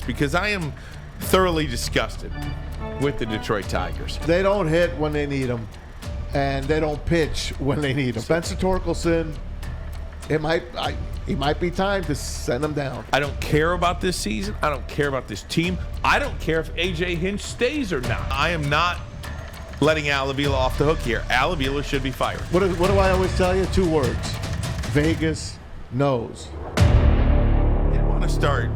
Because I am thoroughly disgusted with the Detroit Tigers. They don't hit when they need them, and they don't pitch when they need them. Spencer Torkelson, he might be time to send them down. I don't care about this season. I don't care about this team. I don't care if A.J. Hinch stays or not. I am not letting Avila off the hook here. Avila should be fired. What do I always tell you? 2 words. Vegas knows. I want to start,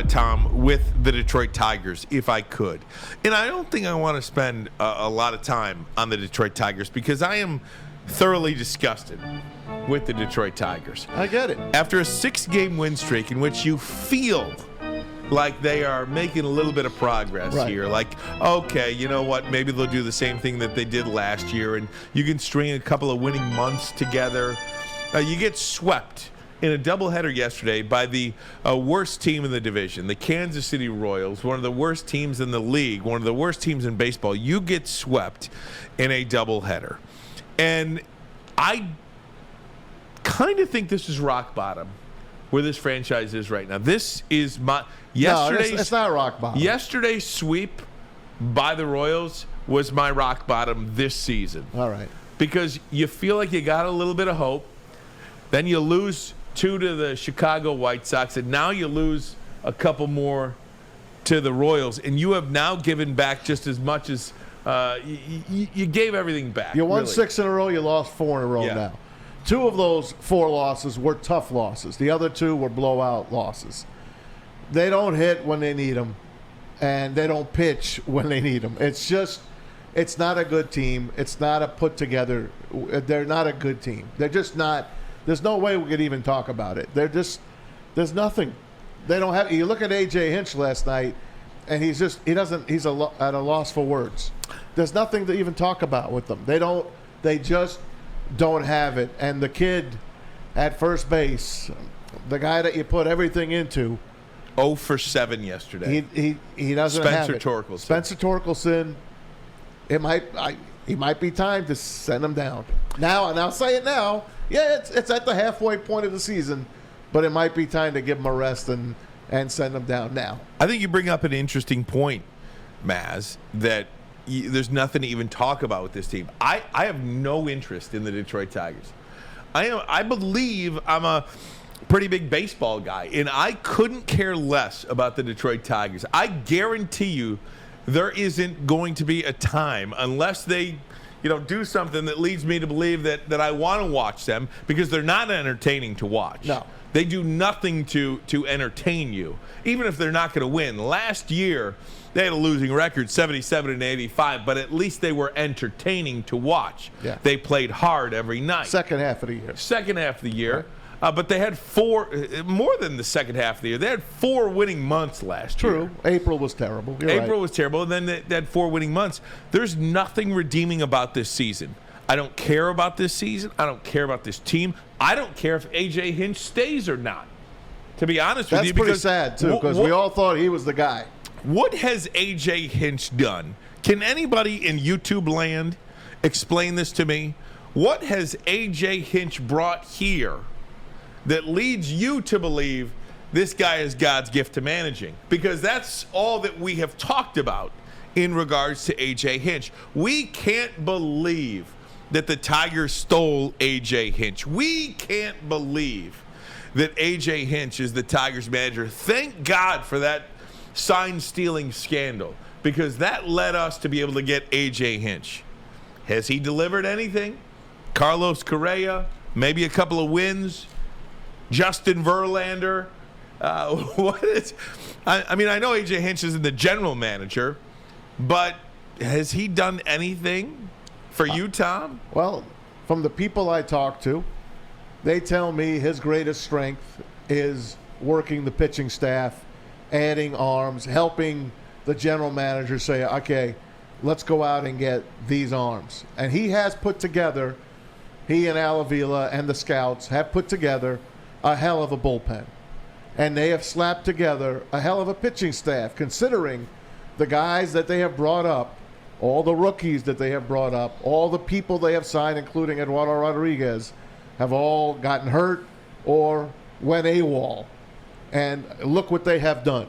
Tom, with the Detroit Tigers, if I could. And I don't think I want to spend a lot of time on the Detroit Tigers because I am thoroughly disgusted with the Detroit Tigers. I get it. After a 6-game win streak in which you feel like they are making a little bit of progress here. Like, okay, you know what? Maybe they'll do the same thing that they did last year, and you can string a couple of winning months together. You get swept in a doubleheader yesterday by the worst team in the division, the Kansas City Royals, one of the worst teams in the league, one of the worst teams in baseball. You get swept in a doubleheader. And I kind of think this is rock bottom where this franchise is right now. This is yesterday's. No, it's not rock bottom. Yesterday's sweep by the Royals was my rock bottom this season. All right. Because you feel like you got a little bit of hope. Then you lose 2 to the Chicago White Sox, and now you lose a couple more to the Royals, and you have now given back just as much as you gave everything back. You won really. 6 in a row. You lost 4 in a row now. 2 of those 4 losses were tough losses. The other 2 were blowout losses. They don't hit when they need them, and they don't pitch when they need them. It's not a good team. It's not a put together. They're not a good team. They're just not. There's no way we could even talk about it. There's nothing. They don't have. You look at A.J. Hinch last night, and he's at a loss for words. There's nothing to even talk about with them. They just don't have it. And the kid at first base, the guy that you put everything into, 0 for 7 yesterday. He doesn't have it. Spencer Torkelson. He might be time to send him down. Now, and I'll say it now. Yeah, it's at the halfway point of the season, but it might be time to give him a rest and send him down now. I think you bring up an interesting point, Maz, that there's nothing to even talk about with this team. I have no interest in the Detroit Tigers. I believe I'm a pretty big baseball guy, and I couldn't care less about the Detroit Tigers. I guarantee you there isn't going to be a time unless they do something that leads me to believe that I want to watch them, because they're not entertaining to watch. No. They do nothing to entertain you, even if they're not going to win. Last year, they had a losing record, 77-85, but at least they were entertaining to watch. Yeah. They played hard every night. Second half of the year. Right. But they had 4, more than the second half of the year. They had 4 winning months last year. True. April was terrible. April was terrible, and then they had 4 winning months. There's nothing redeeming about this season. I don't care about this season. I don't care about this team. I don't care if A.J. Hinch stays or not, to be honest with you. That's pretty sad, too, because we all thought he was the guy. What has A.J. Hinch done? Can anybody in YouTube land explain this to me? What has A.J. Hinch brought here that leads you to believe this guy is God's gift to managing? Because that's all that we have talked about in regards to A.J. Hinch. We can't believe that the Tigers stole A.J. Hinch. We can't believe that A.J. Hinch is the Tigers manager. Thank God for that sign-stealing scandal, because that led us to be able to get A.J. Hinch. Has he delivered anything? Carlos Correa, maybe a couple of wins. Justin Verlander. I know A.J. Hinch isn't the general manager, but has he done anything for you, Tom? Well, from the people I talk to, they tell me his greatest strength is working the pitching staff, adding arms, helping the general manager say, okay, let's go out and get these arms. And he has put together, he and Avila and the scouts have put together a hell of a bullpen. And they have slapped together a hell of a pitching staff, considering the guys that they have brought up, all the rookies that they have brought up, all the people they have signed, including Eduardo Rodriguez, have all gotten hurt or went AWOL. And look what they have done.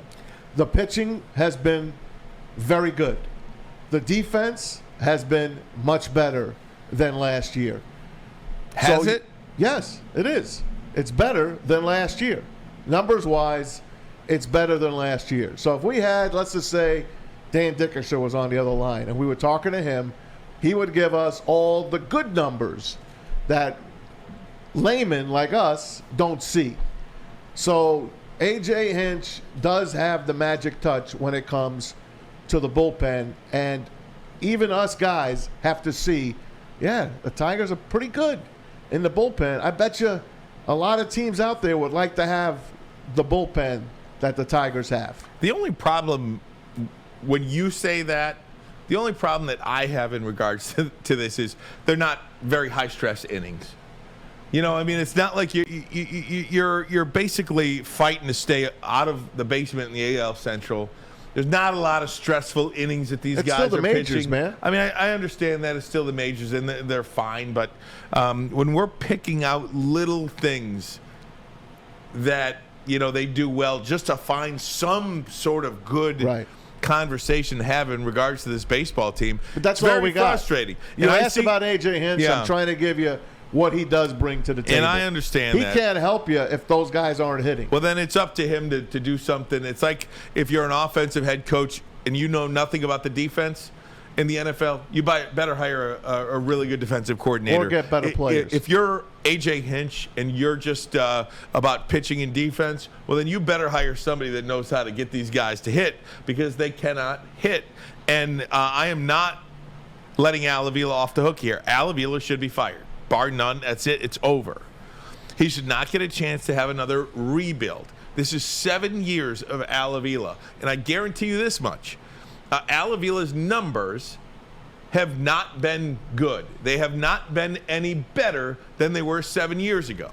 The pitching has been very good. The defense has been much better than last year. Has it? Yes, it is. It's better than last year. Numbers-wise, it's better than last year. So if we had, let's just say, Dan Dickerson was on the other line, and we were talking to him, he would give us all the good numbers that laymen like us don't see. So A.J. Hinch does have the magic touch when it comes to the bullpen, and even us guys have to see, yeah, the Tigers are pretty good in the bullpen. I bet you a lot of teams out there would like to have the bullpen that the Tigers have. The only problem when you say that, the only problem that I have in regards to this is they're not very high-stress innings. You know, I mean, it's not like you're basically fighting to stay out of the basement in the AL Central. There's not a lot of stressful innings that these guys still the are majors, pitching. man. I mean, I understand that it's still the majors and they're fine, but when we're picking out little things that, you know, they do well just to find some sort of good conversation to have in regards to this baseball team, but that's it's all we got. Frustrating. You asked about A.J. Hinch. Yeah. I'm trying to give you what he does bring to the table. And I understand that. He can't help you if those guys aren't hitting. Well, then it's up to him to do something. It's like if you're an offensive head coach and you know nothing about the defense in the NFL, you better hire a really good defensive coordinator. Or get better players. If you're A.J. Hinch and you're just about pitching and defense, well, then you better hire somebody that knows how to get these guys to hit because they cannot hit. And I am not letting Avila off the hook here. Avila should be fired. Bar none. That's it. It's over. He should not get a chance to have another rebuild. This is 7 years of Avila. And I guarantee you this much. Avila's numbers have not been good. They have not been any better than they were 7 years ago.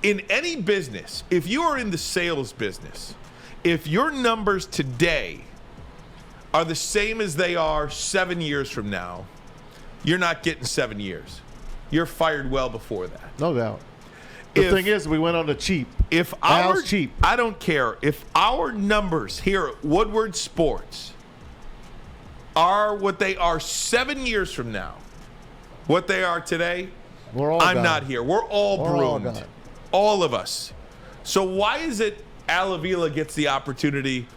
In any business, if you are in the sales business, if your numbers today are the same as they are 7 years from now, you're not getting 7 years. You're fired well before that. No doubt. The thing is, we went on the cheap. If Al's cheap. I don't care. If our numbers here at Woodward Sports are what they are 7 years from now, what they are today, I'm gone. not here. We're all broomed. All of us. So why is it Avila gets the opportunity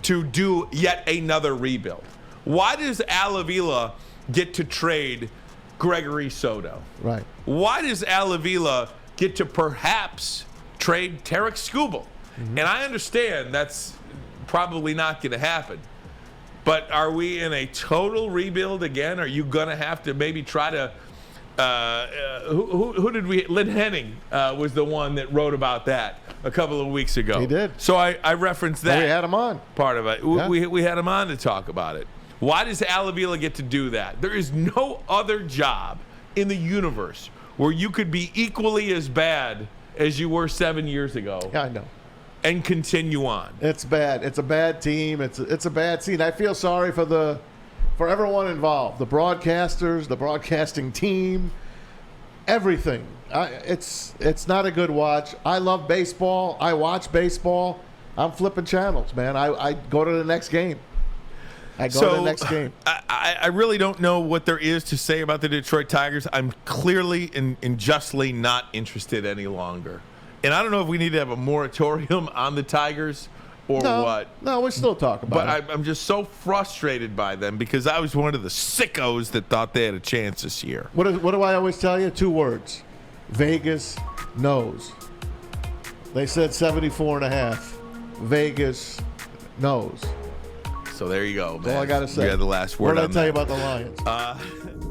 to do yet another rebuild? Why does Avila get to trade Gregory Soto? Right. Why does Avila get to perhaps trade Tarek Skubal? Mm-hmm. And I understand that's probably not going to happen. But are we in a total rebuild again? Are you going to have to maybe try to who did we? Lynn Henning was the one that wrote about that a couple of weeks ago. He did. So I referenced that. We had him on. Part of it. Yeah. We had him on to talk about it. Why does Avila get to do that? There is no other job in the universe where you could be equally as bad as you were 7 years ago. Yeah, I know. And continue on. It's bad. It's a bad team. It's a bad scene. I feel sorry for everyone involved, the broadcasters, the broadcasting team, everything. It's not a good watch. I love baseball. I watch baseball. I'm flipping channels, man. I go to the next game. I really don't know what there is to say about the Detroit Tigers. I'm clearly and justly not interested any longer. And I don't know if we need to have a moratorium on the Tigers or what. No, we still talk about it. But I'm just so frustrated by them because I was one of the sickos that thought they had a chance this year. What do I always tell you? 2 words. Vegas knows. They said 74.5. Vegas knows. So there you go, man. That's all I got to say. You had the last word What did on I tell that. you about the Lions?